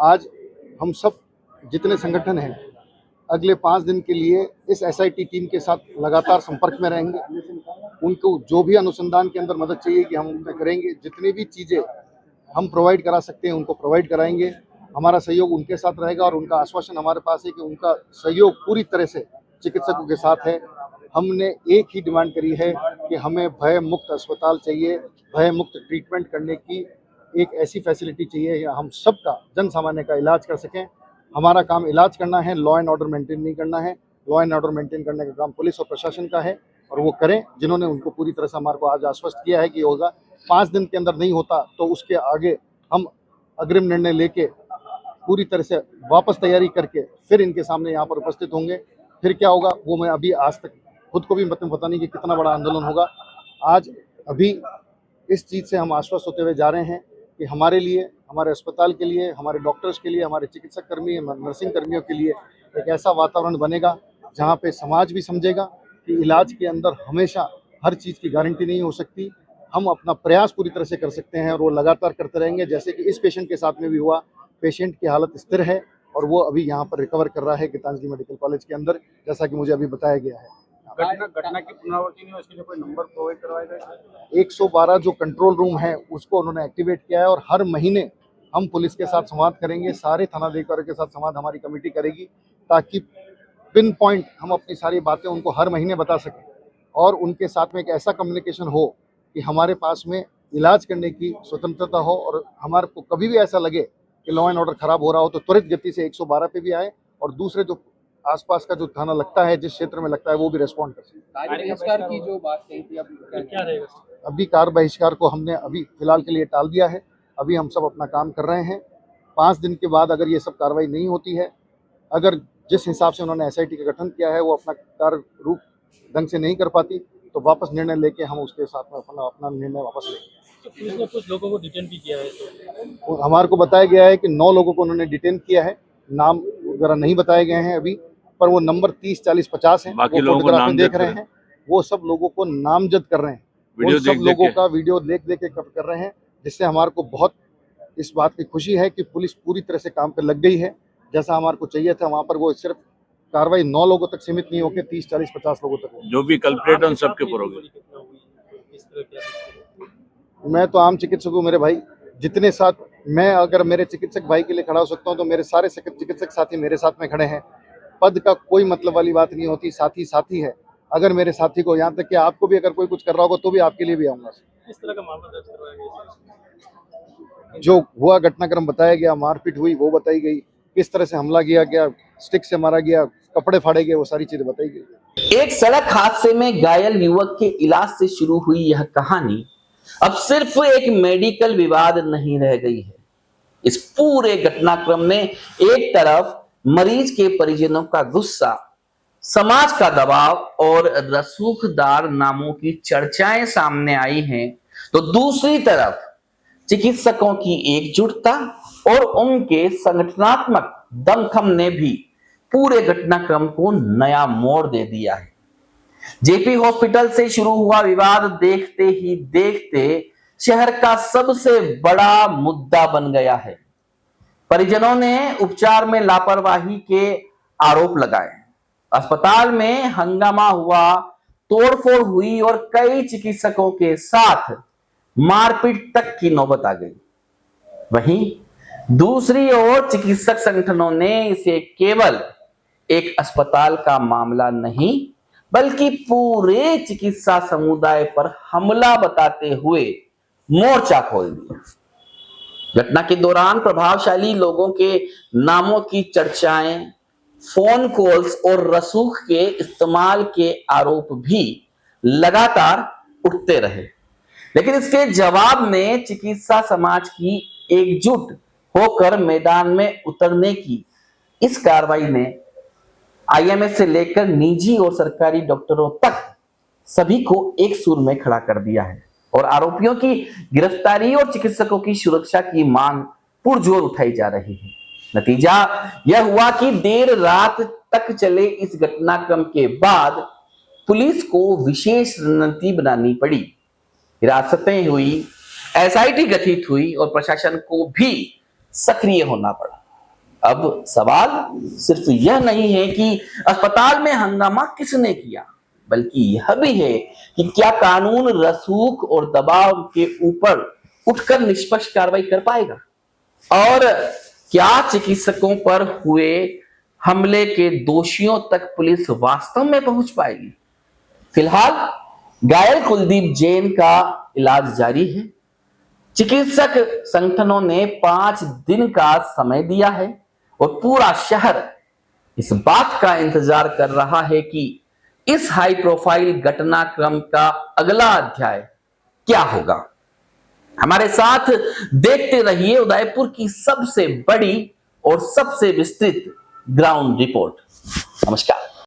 आज हम सब जितने संगठन हैं अगले 5 दिन के लिए इस एसआईटी टीम के साथ लगातार संपर्क में रहेंगे। उनको जो भी अनुसंधान के अंदर मदद चाहिए कि हम उनमें करेंगे। जितनी भी चीज़ें हम प्रोवाइड करा सकते हैं उनको प्रोवाइड कराएंगे। हमारा सहयोग उनके साथ रहेगा और उनका आश्वासन हमारे पास है कि उनका सहयोग पूरी तरह से चिकित्सकों के साथ है। हमने एक ही डिमांड करी है कि हमें भय मुक्त अस्पताल चाहिए, भय मुक्त ट्रीटमेंट करने की एक ऐसी फैसिलिटी चाहिए या हम सबका, जन सामान्य का इलाज कर सकें। हमारा काम इलाज करना है, लॉ एंड ऑर्डर मेंटेन नहीं करना है। लॉ एंड ऑर्डर मेंटेन करने का काम पुलिस और प्रशासन का है और वो करें, जिन्होंने उनको पूरी तरह से हमारे को आज आश्वस्त किया है कि होगा। 5 दिन के अंदर नहीं होता तो उसके आगे हम अग्रिम निर्णय लेके पूरी तरह से वापस तैयारी करके फिर इनके सामने यहाँ पर उपस्थित होंगे। फिर क्या होगा वो मैं अभी आज तक खुद को भी पता नहीं कि कितना बड़ा आंदोलन होगा। आज अभी इस चीज़ से हम आश्वस्त होते हुए जा रहे हैं कि हमारे लिए, हमारे अस्पताल के लिए, हमारे डॉक्टर्स के लिए, हमारे चिकित्सक कर्मी, नर्सिंग कर्मियों के लिए एक ऐसा वातावरण बनेगा जहाँ पे समाज भी समझेगा कि इलाज के अंदर हमेशा हर चीज़ की गारंटी नहीं हो सकती। हम अपना प्रयास पूरी तरह से कर सकते हैं और वो लगातार करते रहेंगे, जैसे कि इस पेशेंट के साथ में भी हुआ। पेशेंट की हालत स्थिर है और वो अभी यहाँ पर रिकवर कर रहा है गीतांजलि मेडिकल कॉलेज के अंदर, जैसा कि मुझे अभी बताया गया है। घटना की पुनरावृत्ति नहीं हो, इसके लिए कोई नंबर प्रोवाइड करवाया गया? 112 जो कंट्रोल रूम है उसको उन्होंने एक्टिवेट किया है और हर महीने हम पुलिस के साथ संवाद करेंगे, सारे थानाधिकारियों के साथ संवाद हमारी कमेटी करेगी, ताकि पिन पॉइंट हम अपनी सारी बातें उनको हर महीने बता सकें और उनके साथ में एक ऐसा कम्युनिकेशन हो कि हमारे पास में इलाज करने की स्वतंत्रता हो और हमारे को कभी भी ऐसा लगे कि लॉ एंड ऑर्डर खराब हो रहा हो तो त्वरित गति से 112 पे भी आए और दूसरे जो आसपास का जो थाना लगता है, जिस क्षेत्र में लगता है, वो भी रेस्पॉन्ड कर सके। की जो बात कही थी क्या रहेगा? अभी कार बहिष्कार को हमने अभी फिलहाल के लिए टाल दिया है। अभी हम सब अपना काम कर रहे हैं। 5 दिन के बाद अगर ये सब कार्रवाई नहीं होती है, अगर जिस हिसाब से उन्होंने SIT का गठन किया है वो अपना कार्य रूप ढंग से नहीं कर पाती तो वापस निर्णय लेके हम उसके साथ में अपना निर्णय वापस लेंगे। तो पुलिस ने कुछ लोगों को डिटेन भी किया है तो हमारे को बताया गया है कि 9 लोगों को उन्होंने डिटेन किया है। नाम वगैरह नहीं बताए गए हैं अभी, पर वो नंबर 30, 40, 50 है, वो फोटोग्राफ में देख रहे हैं। वो सब लोगों को नामजद कर रहे हैं, वो सब लोगों का वीडियो देख के कर रहे हैं, जिससे हमारे को बहुत इस बात की खुशी है कि पुलिस पूरी तरह से काम पे लग गई है। जैसा हमारे को चाहिए था वहाँ पर वो सिर्फ कार्रवाई 9 लोगों तक सीमित नहीं होकर 30, 40, 50 लोगों तक हो। जो भी कल्प्रेट उन सबके ऊपर होगी। मैं तो आम चिकित्सक हूँ मेरे भाई, जितने साथ मैं अगर मेरे चिकित्सक भाई के लिए खड़ा हो सकता हूँ तो मेरे सारे चिकित्सक साथी मेरे साथ में खड़े हैं। पद का कोई मतलब वाली बात नहीं होती, साथी साथी है। अगर मेरे साथी को, यहाँ तक कि आपको भी अगर कोई कुछ कर रहा होगा तो भी आपके लिए भी आऊँगा। किस तरह का मामला दर्ज करवाया गया? जो हुआ घटनाक्रम बताया गया, मारपीट हुई वो बताई गई, किस तरह से हमला किया गया, स्टिक से मारा गया, कपड़े फाड़े गए, वो सारी चीजें बताई गई। एक सड़क हादसे में घायल युवक के इलाज से शुरू हुई यह कहानी अब सिर्फ एक मेडिकल विवाद नहीं रह गई है। इस पूरे घटनाक्रम में एक तरफ मरीज के परिजनों का गुस्सा, समाज का दबाव और रसूखदार नामों की चर्चाएं सामने आई हैं, तो दूसरी तरफ चिकित्सकों की एकजुटता और उनके संगठनात्मक दमखम ने भी पूरे घटनाक्रम को नया मोड़ दे दिया है। जेपी हॉस्पिटल से शुरू हुआ विवाद देखते ही देखते शहर का सबसे बड़ा मुद्दा बन गया है। परिजनों ने उपचार में लापरवाही के आरोप लगाए, अस्पताल में हंगामा हुआ, तोड़फोड़ हुई और कई चिकित्सकों के साथ मारपीट तक की नौबत आ गई। वहीं दूसरी ओर चिकित्सक संगठनों ने इसे केवल एक अस्पताल का मामला नहीं बल्कि पूरे चिकित्सा समुदाय पर हमला बताते हुए मोर्चा खोल दिया। घटना के दौरान प्रभावशाली लोगों के नामों की चर्चाएं, फोन कॉल्स और रसूख के इस्तेमाल के आरोप भी लगातार उठते रहे, लेकिन इसके जवाब में चिकित्सा समाज की एकजुट होकर मैदान में उतरने की इस कार्रवाई ने IMS से लेकर निजी और सरकारी डॉक्टरों तक सभी को एक सुर में खड़ा कर दिया है और आरोपियों की गिरफ्तारी और चिकित्सकों की सुरक्षा की मांग पुरजोर उठाई जा रही है। नतीजा यह हुआ कि देर रात तक चले इस घटनाक्रम के बाद पुलिस को विशेष रणनीति बनानी पड़ी, हिरासतें हुई, SIT गठित हुई और प्रशासन को भी सक्रिय होना पड़ा। अब सवाल सिर्फ यह नहीं है कि अस्पताल में हंगामा किसने किया, बल्कि यह भी है कि क्या कानून रसूख और दबाव के ऊपर उठकर निष्पक्ष कार्रवाई कर पाएगा और क्या चिकित्सकों पर हुए हमले के दोषियों तक पुलिस वास्तव में पहुंच पाएगी। फिलहाल घायल कुलदीप जैन का इलाज जारी है। चिकित्सक संगठनों ने 5 दिन का समय दिया है और पूरा शहर इस बात का इंतजार कर रहा है कि इस हाई प्रोफाइल घटनाक्रम का अगला अध्याय क्या होगा। हमारे साथ देखते रहिए उदयपुर की सबसे बड़ी और सबसे विस्तृत ग्राउंड रिपोर्ट। नमस्कार।